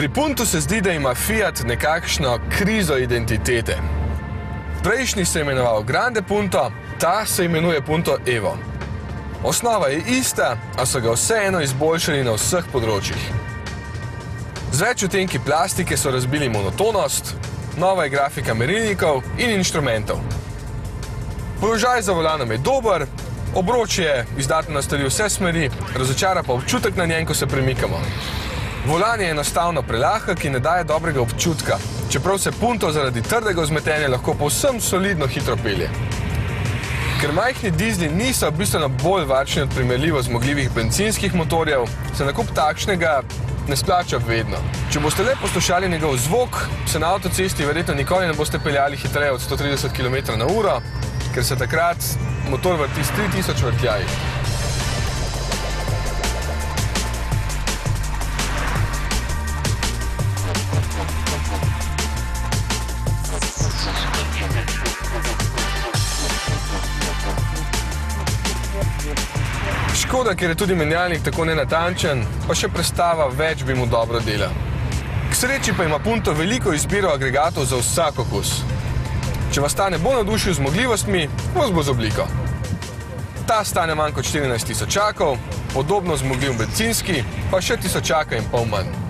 Pri Puntu se zdi, da ima Fiat nekakšno krizo identitete. Prejšnji se je imenoval Grande Punto, ta se imenuje Punto Evo. Osnova je ista, a so ga vseeno izboljšali na vseh področjih. Z več odtenki plastike so razbili monotonost, nova je grafika merilnikov in inštrumentov. Položaj za volanom je dober, obroč je izdatno nastavljiv vse smeri, razočara pa občutek na njem, ko se premikamo. Volan je enostavno prelahek in ne daje dobrega občutka, čeprav se Punto zaradi trdega vzmetenja lahko povsem solidno hitro pelje. Ker majhni dizli niso bistveno bolj varčni od primerljivo zmogljivih bencinskih motorjev, se nakup takšnega ne splača vedno. Če boste le poslušali njegov zvok, se na avtocesti verjetno nikoli ne boste peljali hitreje od 130 km/h, ker se takrat motor vrti s 3000 vrtljaji. Škoda, ker je tudi menjalnik tako nenatančen, pa še prestava več bi mu dobro dela. K sreči pa ima Punto veliko izbiro agregatov za vsak okus. Če vas ta ne bo navdušil z zmogljivostmi, vas bo z obliko. Ta stane manj kot 14 tisočakov, podobno zmogljiv bencinski, pa še 1000 in pol manj.